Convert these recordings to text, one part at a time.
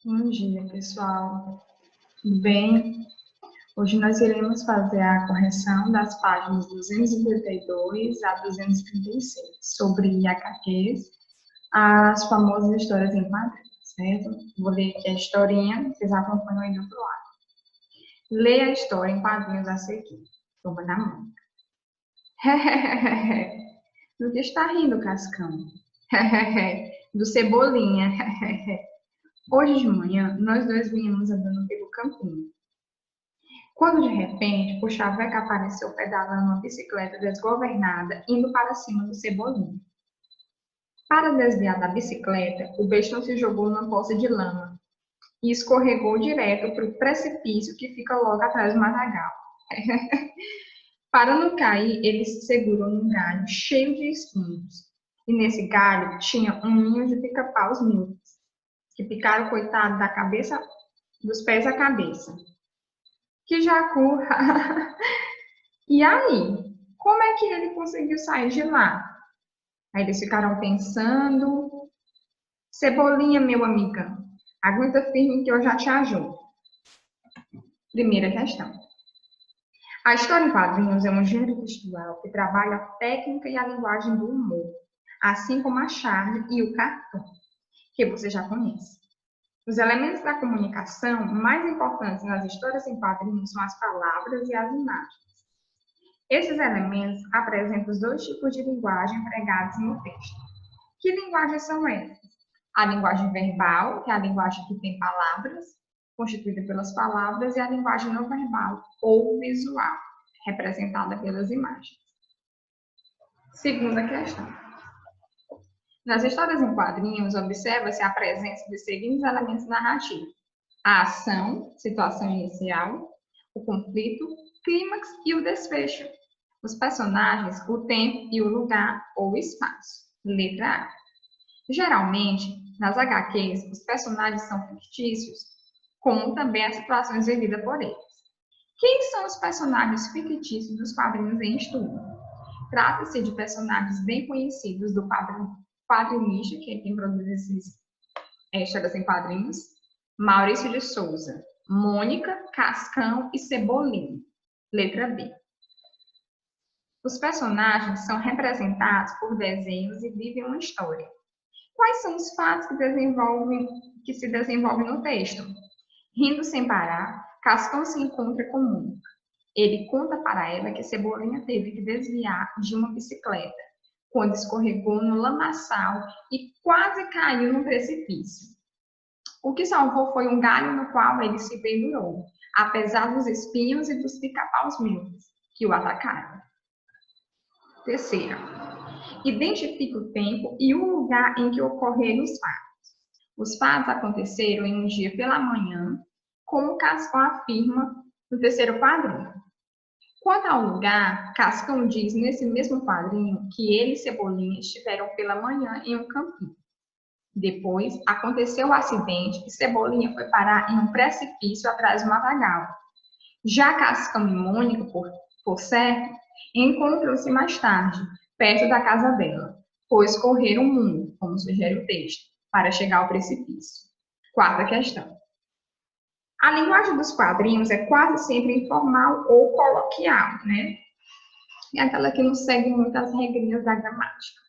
Bom dia, pessoal. Tudo bem? Hoje nós iremos fazer a correção das páginas 232 a 236 sobre HQs, as famosas histórias em quadrinhos, certo? Vou ler aqui a historinha, vocês acompanham aí do outro lado. Leia a história em quadrinhos a seguir. Turma da mão. Do que está rindo, Cascão? Do Cebolinha. Hoje de manhã, nós dois vínhamos andando pelo campinho. Quando de repente, o Chaveca apareceu pedalando uma bicicleta desgovernada, indo para cima do Cebolinha. Para desviar da bicicleta, o bestão se jogou numa poça de lama e escorregou direto para o precipício que fica logo atrás do matagal. Para não cair, ele se segurou num galho cheio de espinhos. E nesse galho tinha um ninho de pica-paus míopes, que picaram o coitado da cabeça, dos pés à cabeça. Que jacu! E aí, como é que ele conseguiu sair de lá? Aí eles ficaram pensando. Cebolinha, meu amigão, aguenta firme que eu já te ajudo. Primeira questão. A história em quadrinhos é um gênero textual que trabalha a técnica e a linguagem do humor, assim como a charge e o cartoon, que você já conhece. Os elementos da comunicação mais importantes nas histórias em quadrinhos são as palavras e as imagens. Esses elementos apresentam os dois tipos de linguagem empregados no texto. Que linguagens são essas? A linguagem verbal, que é a linguagem que tem palavras, constituída pelas palavras, e a linguagem não verbal, ou visual, representada pelas imagens. Segunda questão. Nas histórias em quadrinhos, observa-se a presença dos seguintes elementos narrativos: a ação, situação inicial, o conflito, clímax e o desfecho. Os personagens, o tempo e o lugar ou espaço. Letra A. Geralmente, nas HQs, os personagens são fictícios, como também as situações vividas por eles. Quem são os personagens fictícios dos quadrinhos em estudo? Trata-se de personagens bem conhecidos do quadrinista, que é quem produz esses histórias em quadrinhos, Maurício de Souza, Mônica, Cascão e Cebolinha. Letra B. Os personagens são representados por desenhos e vivem uma história. Quais são os fatos que se desenvolvem no texto? Rindo sem parar, Cascão se encontra com Mônica. Ele conta para ela que Cebolinha teve que desviar de uma bicicleta, quando escorregou no lamaçal e quase caiu num precipício. O que salvou foi um galho no qual ele se pendurou, apesar dos espinhos e dos pica-paus míopes que o atacaram. Terceira. Identifique o tempo e o lugar em que ocorreram os fatos. Os fatos aconteceram em um dia pela manhã, como Cascão afirma no terceiro quadrinho. Quanto ao lugar, Cascão diz nesse mesmo quadrinho que ele e Cebolinha estiveram pela manhã em um campinho. Depois, aconteceu o acidente e Cebolinha foi parar em um precipício atrás do matagal. Já Cascão e Mônica, por certo, encontram-se mais tarde, perto da casa dela, pois correram o mundo, como sugere o texto, para chegar ao precipício. Quarta questão. A linguagem dos quadrinhos é quase sempre informal ou coloquial, né? É aquela que não segue muitas regrinhas da gramática.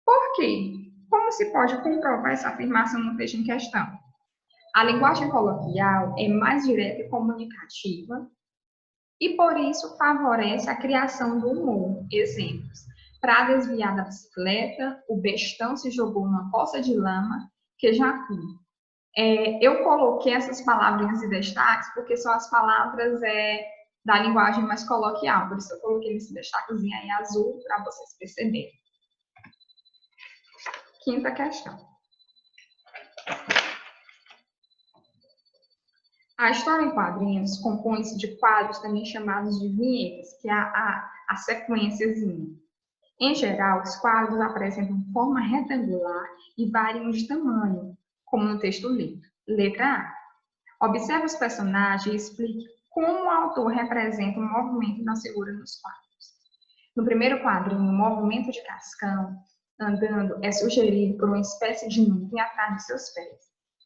Por quê? Como se pode comprovar essa afirmação no texto em questão? A linguagem coloquial é mais direta e comunicativa e, por isso, favorece a criação do humor. Exemplos: para desviar da bicicleta, o bestão se jogou numa poça de lama, que jacu. Eu coloquei essas palavrinhas de destaques porque são as palavras da linguagem mais coloquial, por isso eu coloquei esse destaquezinho aí azul para vocês perceberem. Quinta questão. A história em quadrinhos compõe-se de quadros também chamados de vinhetas, que é a sequenciazinha. Em geral, os quadros apresentam forma retangular e variam de tamanho, como no texto lido. Letra A. Observe os personagens e explique como o autor representa o movimento na figura nos quadros. No primeiro quadrinho, o movimento de Cascão andando é sugerido por uma espécie de nuvem atrás de seus pés.